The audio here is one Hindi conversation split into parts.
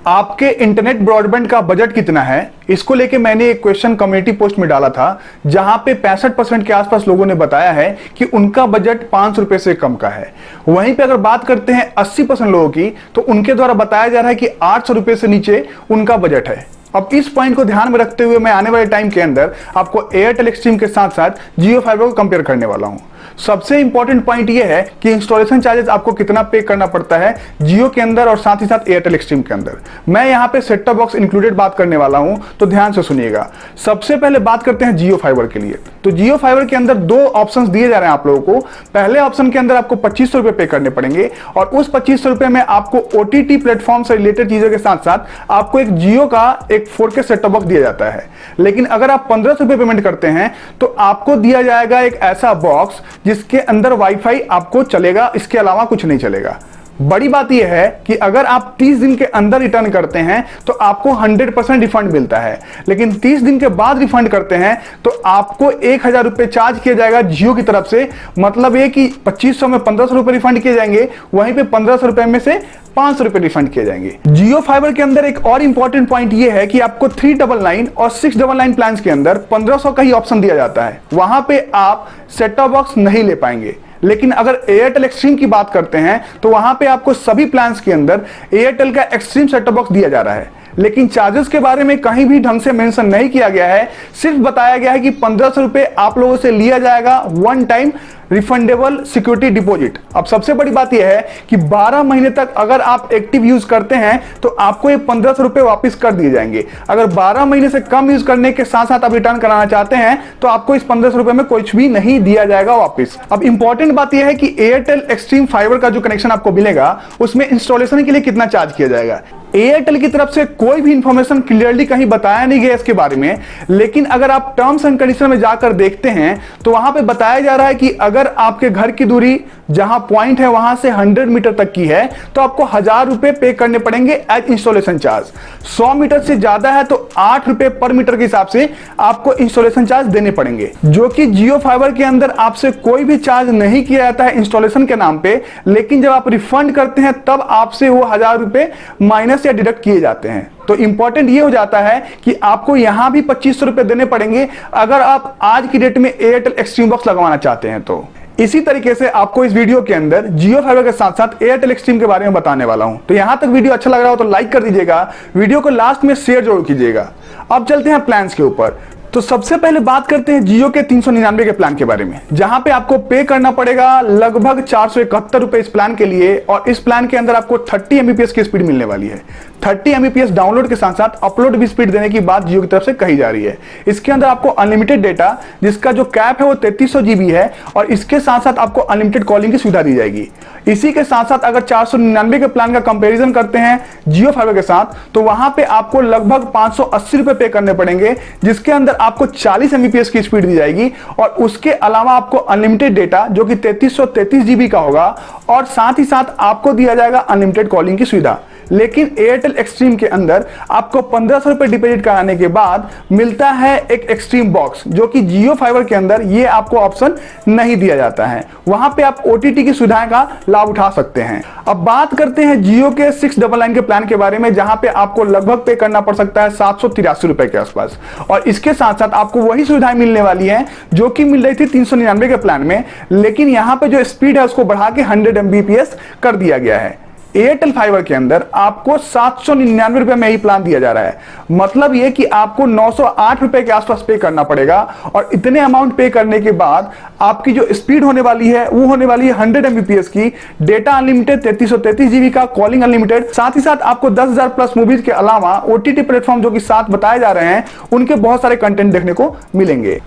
आपके इंटरनेट ब्रॉडबैंड का बजट कितना है, इसको लेके मैंने एक क्वेश्चन कम्युनिटी पोस्ट में डाला था, जहां पे 65% के आसपास लोगों ने बताया है कि उनका बजट 500 रुपए से कम का है। वहीं पे अगर बात करते हैं 80% लोगों की, तो उनके द्वारा बताया जा रहा है कि 800 रुपए से नीचे उनका बजट है। अब इस पॉइंट को ध्यान में रखते हुए मैं आने वाले टाइम के अंदर आपको एयरटेल एक्सट्रीम के साथ साथ जियो फाइबर को कंपेयर करने वाला हूं। सबसे इंपॉर्टेंट पॉइंट यह है कि इंस्टॉलेशन चार्जेस आपको कितना पे करना पड़ता है जियो के अंदर और साथ ही साथ एयरटेल एक्सट्रीम के अंदर। मैं यहां पे सेट टॉप बॉक्स इंक्लूडेड बात करने वाला हूं, तो ध्यान से सुनिएगा। सबसे पहले बात करते हैं जियो फाइबर के लिए। तो जियो फाइबर के अंदर दो ऑप्शंस दिए जा रहे हैं आप लोगों को। पहले ऑप्शन के अंदर आपको 2500 रुपए पे करने पड़ेंगे और उस 2500 रुपए में आपको ओटीटी प्लेटफॉर्म से रिलेटेड चीजों के साथ साथ आपको एक जियो का एक 4K सेट टॉप बॉक्स दिया जाता है। लेकिन अगर आप 1500 रुपए पेमेंट करते हैं तो आपको दिया जाएगा एक ऐसा बॉक्स जिसके अंदर वाईफाई आपको चलेगा, इसके अलावा कुछ नहीं चलेगा। बड़ी बात यह है कि अगर आप 30 दिन के अंदर रिटर्न करते हैं तो आपको 100% रिफंड मिलता है, लेकिन 30 दिन के बाद रिफंड करते हैं तो आपको 1000 रुपए चार्ज किया जाएगा जियो की तरफ से। मतलब ये कि 2500 में 1500 रुपए रिफंड किए जाएंगे, वहीं पे 1500 रुपए में से 500 रुपए रिफंड किए जाएंगे। जियो फाइबर के अंदर एक और इंपॉर्टेंट पॉइंट ये है कि आपको 399 और 699 प्लान के अंदर 1500 का ही ऑप्शन दिया जाता है। वहां पे आप सेट टॉप बॉक्स नहीं ले पाएंगे। लेकिन अगर एयरटेल एक्सट्रीम की बात करते हैं तो वहां पे आपको सभी प्लान्स के अंदर एयरटेल का एक्सट्रीम सेट टॉप बॉक्स दिया जा रहा है, लेकिन चार्जेस के बारे में कहीं भी ढंग से मेंशन नहीं किया गया है। सिर्फ बताया गया है कि 1500 रुपए आप लोगों से लिया जाएगा one time refundable security deposit. अब सबसे बड़ी बात यह है कि 12 महीने तक अगर आप एक्टिव यूज करते हैं तो आपको ये 1500 रुपए वापस कर दिए जाएंगे। अगर 12 महीने से कम यूज करने के साथ साथ आप रिटर्न कराना चाहते हैं तो आपको इस 1500 रुपए में कुछ भी नहीं दिया जाएगा वापस। अब इंपॉर्टेंट बात यह है कि एयरटेल एक्सट्रीम फाइबर का जो कनेक्शन आपको मिलेगा उसमें इंस्टॉलेशन के लिए कितना चार्ज किया जाएगा। एयरटेल की तरफ से कोई भी इंफॉर्मेशन क्लियरली कहीं बताया नहीं गया इसके बारे में, लेकिन अगर आप टर्म्स एंड कंडीशन में जाकर देखते हैं तो वहां पे बताया जा रहा है कि अगर आपके घर की दूरी जहां पॉइंट है वहां से 100 मीटर तक की है तो आपको 1000 रुपए पे करने पड़ेंगे एज इंस्टॉलेशन चार्ज। 100 मीटर से ज्यादा है तो 8 रुपए पर मीटर के हिसाब से आपको इंस्टॉलेशन चार्ज देने पड़ेंगे, जो कि जियो फाइबर के अंदर आपसे कोई भी चार्ज नहीं किया जाता है इंस्टॉलेशन के नाम पे। लेकिन जब आप रिफंड करते हैं तब आपसे वो 1000 रुपए माइनस या डिडक्ट किए जाते हैं। तो इंपॉर्टेंट ये हो जाता है कि आपको यहां भी 2500 रुपए देने पड़ेंगे अगर आप आज की डेट में एयरटेल एक्सट्रीम बॉक्स लगवाना चाहते हैं। तो इसी तरीके से आपको इस वीडियो के अंदर जियो फाइबर के साथ साथ एयरटेल एक्सट्रीम के बारे में बताने वाला हूं। तो यहां तक वीडियो अच्छा लग रहा हो तो लाइक कर दीजिएगा, वीडियो को लास्ट में शेयर जरूर कीजिएगा। अब चलते हैं प्लान्स के ऊपर। तो सबसे पहले बात करते हैं जियो के 399 के प्लान के बारे में, जहां पे आपको पे करना पड़ेगा लगभग 471 रुपए इस प्लान के लिए। और इस प्लान के अंदर आपको 30 Mbps की स्पीड मिलने वाली है। 30 Mbps डाउनलोड के साथ साथ अपलोड भी स्पीड देने की बात जियो की तरफ से कही जा रही है। इसके अंदर आपको अनलिमिटेड डेटा, जिसका जो कैप है वो 3300 GB है, और इसके साथ साथ आपको अनलिमिटेड कॉलिंग की सुविधा दी जाएगी। इसी के साथ साथ अगर 499 के प्लान का कंपैरिजन करते हैं जियो फाइबर के साथ तो वहां पे आपको लगभग 580 रुपए पे करने पड़ेंगे, जिसके अंदर आपको 40 Mbps की स्पीड दी जाएगी और उसके अलावा आपको अनलिमिटेड डेटा जो कि 3333 GB का होगा, और साथ ही साथ आपको दिया जाएगा अनलिमिटेड कॉलिंग की सुविधा। लेकिन एयरटेल एक्सट्रीम के अंदर आपको 1500 रुपए डिपॉजिट कराने के बाद मिलता है एक एक्सट्रीम बॉक्स, जो कि जियो फाइबर के अंदर ये आपको ऑप्शन नहीं दिया जाता है। वहां पे आप ओटीटी की सुविधाएं का लाभ उठा सकते हैं। अब बात करते हैं जियो के 699 के प्लान के बारे में, जहां पे आपको लगभग पे करना पड़ सकता है 783 रुपए के आसपास, और इसके साथ साथ आपको वही सुविधाएं मिलने वाली है जो कि मिल रही थी 399 के प्लान में। लेकिन यहां पे जो स्पीड है उसको बढ़ा के 100 Mbps कर दिया गया है। एयरटेल फाइबर के अंदर आपको 799 रुपए में ही प्लान दिया जा रहा है। मतलब यह कि आपको 908 रुपए के आसपास पे करना पड़ेगा, और इतने अमाउंट पे करने के बाद आपकी जो स्पीड होने वाली है वो होने वाली है 100 Mbps की, डेटा अनलिमिटेड 3333 GB का, कॉलिंग अनलिमिटेड। साथ ही साथ आपको 10,000 प्लस मूवीज के अलावा ओटीटी प्लेटफॉर्म जो कि साथ बताए जा रहे हैं उनके बहुत सारे कंटेंट देखने को मिलेंगे।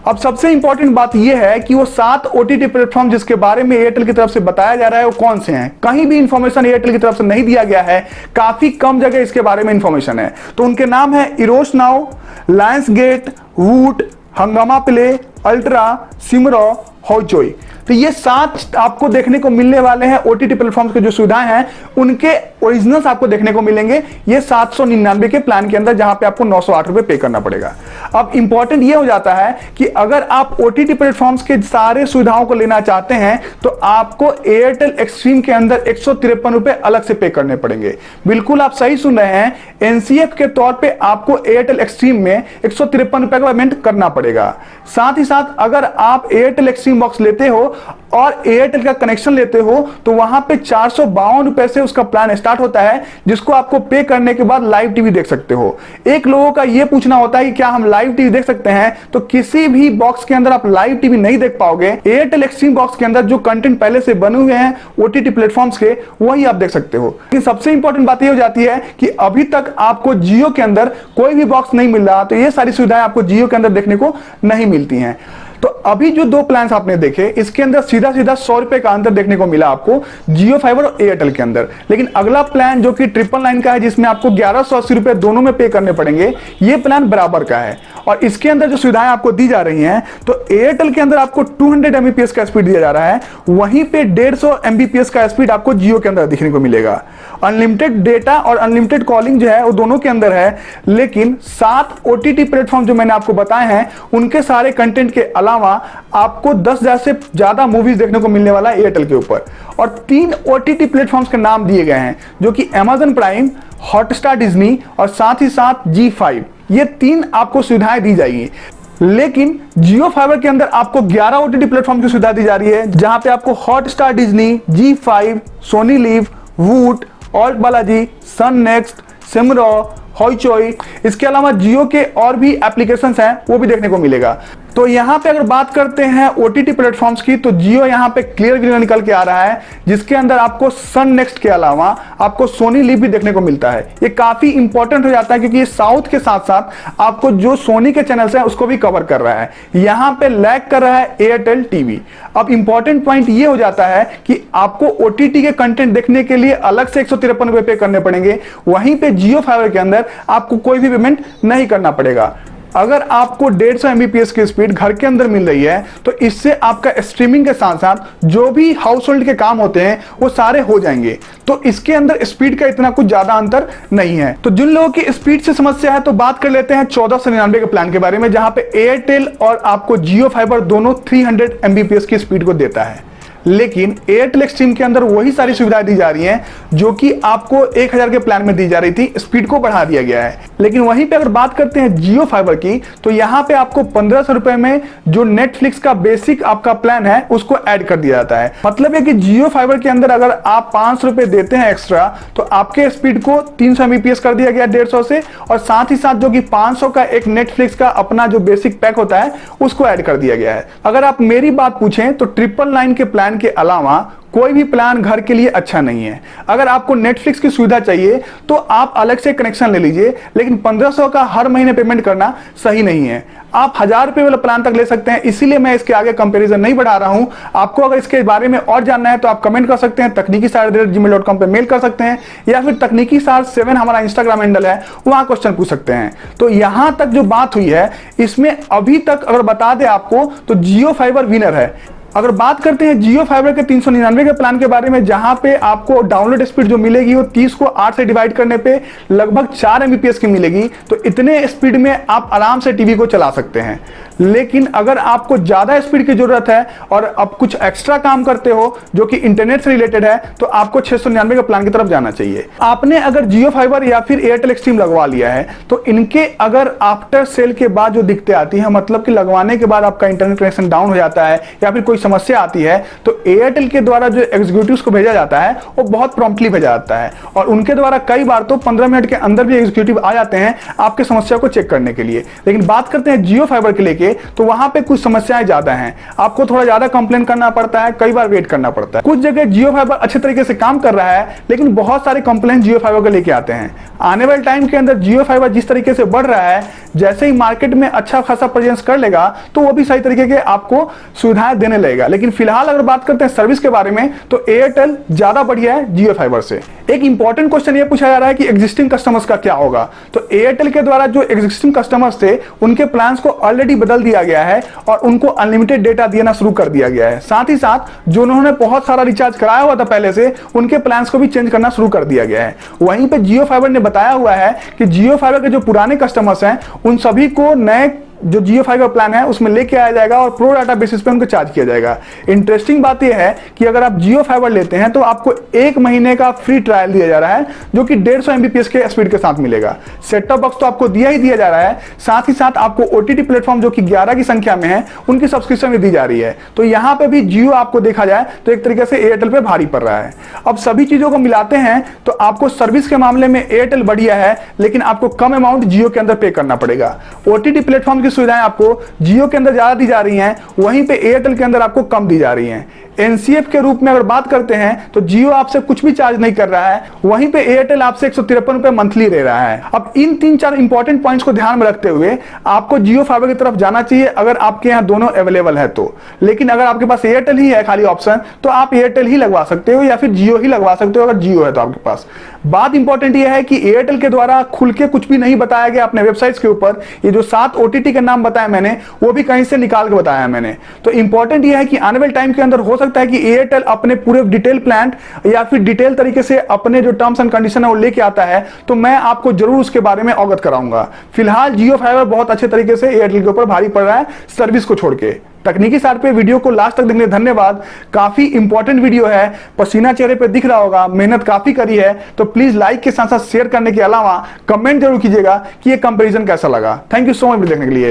अब सबसे इंपॉर्टेंट बात यह है कि वो 7 ओटीटी प्लेटफॉर्म जिसके बारे में एयरटेल की तरफ से बताया जा रहा है वो कौन से हैं। कहीं भी इंफॉर्मेशन एयरटेल की तरफ से नहीं दिया गया है, काफी कम जगह इसके बारे में इंफॉर्मेशन है। तो उनके नाम है इरोस नाउ, लायंस गेट, वूट, हंगामा प्ले, अल्ट्रा, सिमरो, हॉइचोई। तो ये 7 आपको देखने को मिलने वाले हैं ओटीटी प्लेटफॉर्म्स के जो सुविधाएं हैं उनके ओरिजिनल्स आपको देखने को मिलेंगे ये 799 के प्लान के अंदर, जहां पे आपको 908 रुपए पे करना पड़ेगा। अब इंपॉर्टेंट ये हो जाता है कि अगर आप ओटीटी प्लेटफॉर्म्स के सारे सुविधाओं को लेना चाहते हैं तो आपको एयरटेल एक्सट्रीम के अंदर 153 रुपए अलग से पे करने पड़ेंगे। बिल्कुल आप सही सुन रहे हैं, एनसीएफ के तौर पे आपको एयरटेल एक्सट्रीम में 153 रुपए का पेमेंट करना पड़ेगा। साथ ही साथ अगर आप एयरटेल एक्सट्रीम बॉक्स लेते हो और एयरटेल का कनेक्शन लेते हो तो वहां पे 452 रुपए से उसका प्लान स्टार्ट होता है, जिसको आपको पे करने के बाद लाइव टीवी देख सकते हो। एक लोगों का यह पूछना होता है कि क्या हम लाइव टीवी देख सकते हैं, तो किसी भी बॉक्स के अंदर आप लाइव टीवी नहीं देख पाओगे। एयरटेल एक्सट्रीम बॉक्स के अंदर जो कंटेंट पहले से बने हुए हैं ओटीटी प्लेटफॉर्म्स के, वही आप देख सकते हो। लेकिन सबसे इंपॉर्टेंट बात यह हो जाती है कि अभी तक आपको जियो के अंदर कोई भी बॉक्स नहीं मिल रहा, तो ये सारी सुविधाएं आपको जियो के अंदर देखने को नहीं मिलती हैं। तो अभी जो 2 प्लान्स आपने देखे इसके अंदर सीधा सीधा 100 रुपए का अंतर देखने को मिला आपको जियो फाइबर और एयरटेल के अंदर। लेकिन अगला प्लान जो कि 999 का है, जिसमें आपको 1180 रुपए दोनों में पे करने पड़ेंगे, ये प्लान बराबर का है। और इसके अंदर जो सुविधाएं आपको दी जा रही हैं, तो एयरटेल के अंदर आपको 200 Mbps का स्पीड दिया जा रहा है, वहीं पे 150 Mbps का स्पीड आपको जियो के अंदर दिखने को मिलेगा। अनलिमिटेड डेटा और अनलिमिटेड कॉलिंग जो है वो दोनों के अंदर है। लेकिन 7 ओटीटी प्लेटफॉर्म जो मैंने आपको बताए हैं उनके सारे कंटेंट के अलावा आपको 10,000 से ज्यादा मूवीज देखने को मिलने वाला है एयरटेल के ऊपर। और 3 ओटीटी प्लेटफॉर्म्स के नाम दिए गए हैं जो कि Amazon प्राइम, हॉटस्टार डिज्नी और साथ ही साथ G5, ये 3 आपको सुविधाएं दी जाएगी। लेकिन जियो फाइबर के अंदर आपको 11 ओटीटी प्लेटफॉर्म की सुविधा दी जा रही है, जहां पे आपको Hotstar Disney, G5, Sony Liv, Voot, Alt Balaji, Sun next, Shemaroo, Hoichoi, इसके अलावा जियो के और भी एप्लीकेशंस हैं वो भी देखने को मिलेगा। तो यहाँ पे अगर बात करते हैं ओटीटी प्लेटफॉर्म्स की, तो जियो यहाँ पे क्लियर ग्रीन निकल के आ रहा है, जिसके अंदर आपको सन नेक्स्ट के अलावा आपको सोनी लिव भी देखने को मिलता है। ये काफी इंपॉर्टेंट हो जाता है क्योंकि ये साउथ के साथ साथ आपको जो सोनी के चैनल्स हैं उसको भी कवर कर रहा है। यहाँ पे लैग कर रहा है एयरटेल टीवी। अब इंपॉर्टेंट पॉइंट ये हो जाता है कि आपको ओटीटी के कंटेंट देखने के लिए अलग से 153 रुपए पे करने पड़ेंगे, वहीं पे जियो फाइबर के अंदर आपको कोई भी पेमेंट नहीं करना पड़ेगा। अगर आपको 150 Mbps की स्पीड घर के अंदर मिल रही है तो इससे आपका स्ट्रीमिंग के साथ साथ जो भी हाउस होल्ड के काम होते हैं वो सारे हो जाएंगे। तो इसके अंदर स्पीड का इतना कुछ ज्यादा अंतर नहीं है। तो जिन लोगों की स्पीड से समस्या है तो बात कर लेते हैं 1499 के प्लान के बारे में, जहां पे एयरटेल और आपको जियो फाइबर दोनों 300 Mbps की स्पीड को देता है। लेकिन एयरटेल एक्सट्रीम के अंदर वही सारी सुविधाएं दी जा रही हैं जो कि आपको 1000 के प्लान में दी जा रही थी, स्पीड को बढ़ा दिया गया है। लेकिन वहीं पे अगर बात करते हैं जियो फाइबर की, तो यहां पे आपको 1500 रुपए में जो नेटफ्लिक्स का बेसिक आपका प्लान है उसको ऐड कर दिया जाता है। मतलब है कि जियो फाइबर के अंदर अगर आप 500 रुपए देते हैं एक्स्ट्रा तो आपके स्पीड को 300 Mbps कर दिया गया 150 से, और साथ ही साथ जो कि 500 का एक नेटफ्लिक्स का अपना जो बेसिक पैक होता है उसको ऐड कर दिया गया है। अगर आप मेरी बात पूछें तो 999 के प्लान के अलावा कोई भी प्लान घर के लिए अच्छा नहीं है। अगर आपको नेटफ्लिक्स की सुविधा चाहिए तो आप अलग से कनेक्शन ले लीजिए, लेकिन 1500 का हर महीने पेमेंट करना सही नहीं है। आप 1000 रुपए वाला प्लान तक ले सकते हैं, इसीलिए मैं इसके आगे कंपैरिजन नहीं बढ़ा रहा हूं। आपको अगर इसके बारे में और जानना है तो आप कमेंट कर सकते हैं, technikysaar@gmail.com पे मेल कर सकते हैं, या फिर technikysaar7 हमारा इंस्टाग्राम हैंडल है, वहां क्वेश्चन पूछ सकते हैं। तो यहां तक जो बात हुई है इसमें अभी तक अगर बता दे आपको तो जियो फाइबर विनर है। अगर बात करते हैं जियो फाइबर के 399 के प्लान के बारे में, जहां पे आपको डाउनलोड स्पीड जो मिलेगी वो 30 को 8 से डिवाइड करने पे लगभग 4 Mbps की मिलेगी, तो इतने स्पीड में आप आराम से टीवी को चला सकते हैं। लेकिन अगर आपको ज्यादा स्पीड की जरूरत है और अब कुछ एक्स्ट्रा काम करते हो जो कि इंटरनेट से रिलेटेड है, तो आपको 699 के प्लान की तरफ जाना चाहिए। आपने अगर जियो फाइबर या फिर एयरटेल एक्सट्रीम लगवा लिया है तो इनके अगर आफ्टर सेल के बाद जो दिक्कतें आती है, मतलब कि लगवाने के बाद आपका इंटरनेट कनेक्शन डाउन हो जाता है या फिर कोई समस्या आती है, तो एयरटेल के द्वारा जो एग्जीक्यूटिव्स को भेजा जाता है वो बहुत प्रॉम्प्टली भेजा जाता है, और उनके द्वारा कई बार तो 15 मिनट के अंदर भी एग्जीक्यूटिव आ जाते हैं आपकी समस्या को चेक करने के लिए। लेकिन बात करते हैं जियो फाइबर के लेके, तो वहां पे कुछ समस्याएं ज्यादा हैं, आपको थोड़ा ज्यादा कंप्लेन करना पड़ता है, कई बार वेट करना पड़ता है। कुछ जगह जियो फाइबर अच्छे तरीके से काम कर रहा है, लेकिन बहुत सारे कंप्लेन जियो फाइबर को लेके आते हैं। आने वाले टाइम के अंदर जियो फाइबर जिस तरीके से बढ़ रहा है, जैसे ही मार्केट में अच्छा खासा प्रेजेंस कर लेगा तो वो भी सही तरीके के आपको सुविधाएं देने लगेगा। लेकिन फिलहाल अगर बात करते हैं सर्विस के बारे में तो एयरटेल ज्यादा बढ़िया है जियो फाइबर से। एक इंपॉर्टेंट क्वेश्चन ये पूछा जा रहा है कि एग्जिस्टिंग कस्टमर्स का क्या होगा। तो एयरटेल के द्वारा जो एग्जिस्टिंग कस्टमर्स थे उनके प्लान्स को ऑलरेडी बदल दिया गया है और उनको अनलिमिटेड डेटा देना शुरू कर दिया गया है। साथ ही साथ जो उन्होंने बहुत सारा रिचार्ज कराया हुआ था पहले से, उनके प्लान्स को भी चेंज करना शुरू कर दिया गया है। वहीं पे जियो फाइबर ने बताया हुआ है कि जियो फाइबर के जो पुराने कस्टमर्स हैं उन सभी को नए जो जियो फाइबर प्लान है उसमें लेके आया जाएगा और प्रो डाटा बेसिस पे उनको चार्ज किया जाएगा। इंटरेस्टिंग बात यह है कि अगर आप जियो फाइबर लेते हैं तो आपको 1 महीने का फ्री ट्रायल दिया जा रहा है जो कि 150 MBPS के स्पीड के साथ मिलेगा। सेट टॉप बॉक्स तो आपको दिया जा रहा है, साथ ही साथ आपको ओटीटी प्लेटफॉर्म जो कि 11 की संख्या में है उनकी सब्सक्रिप्शन भी दी जा रही है। तो यहाँ पे भी जियो आपको देखा जाए तो एक तरीके से एयरटेल पे भारी पड़ रहा है। अब सभी चीजों को मिलाते हैं तो आपको सर्विस के मामले में एयरटेल बढ़िया है, लेकिन आपको कम अमाउंट जियो के अंदर पे करना पड़ेगा। ओटीटी प्लेटफॉर्म की सुविधाएं आपको जियो के अंदर ज्यादा दी जा रही हैं, वहीं पे एयरटेल के अंदर आपको कम दी जा रही हैं। एनसीएफ के रूप में अगर बात करते हैं तो जियो आपसे कुछ भी चार्ज नहीं कर रहा है, वहीं पे एयरटेल आपसे 153 रुपए मंथली ले रहा है। अब इन 3-4 इंपॉर्टेंट पॉइंट्स को ध्यान में रखते हुए आपको जियो फाइबर की तरफ जाना चाहिए अगर आपके यहाँ दोनों अवेलेबल है तो। लेकिन अगर आपके पास एयरटेल ही है खाली ऑप्शन तो आप एयरटेल ही लगवा सकते हो या फिर जियो ही लगवा सकते हो अगर जियो है तो आपके पास। बात इंपॉर्टेंट यह है कि एयरटेल के द्वारा खुल के कुछ भी नहीं बताया गया अपने वेबसाइट्स के ऊपर। ये जो 7 ओटीटी के नाम बताया मैंने वो भी कहीं से निकाल के बताया मैंने। तो इंपॉर्टेंट यह है कि आने वाले टाइम के अंदर हो सकता है कि एयरटेल अपने पूरे डिटेल प्लान या फिर डिटेल तरीके से अपने जो टर्म्स एंड कंडीशन है वो लेके आता है तो मैं आपको जरूर उसके बारे में अवगत कराऊंगा। फिलहाल जियो फाइबर बहुत अच्छे तरीके से एयरटेल के ऊपर भारी पड़ रहा है सर्विस को छोड़ के। तकनीकी साइड पे वीडियो को लास्ट तक देखने के लिए धन्यवाद। काफी इंपॉर्टेंट वीडियो है, पसीना चेहरे पे दिख रहा होगा, मेहनत काफी करी है। तो प्लीज लाइक के साथ साथ शेयर करने के अलावा कमेंट जरूर कीजिएगा कि ये कंपैरिजन कैसा लगा। थैंक यू सो मच देखने के लिए।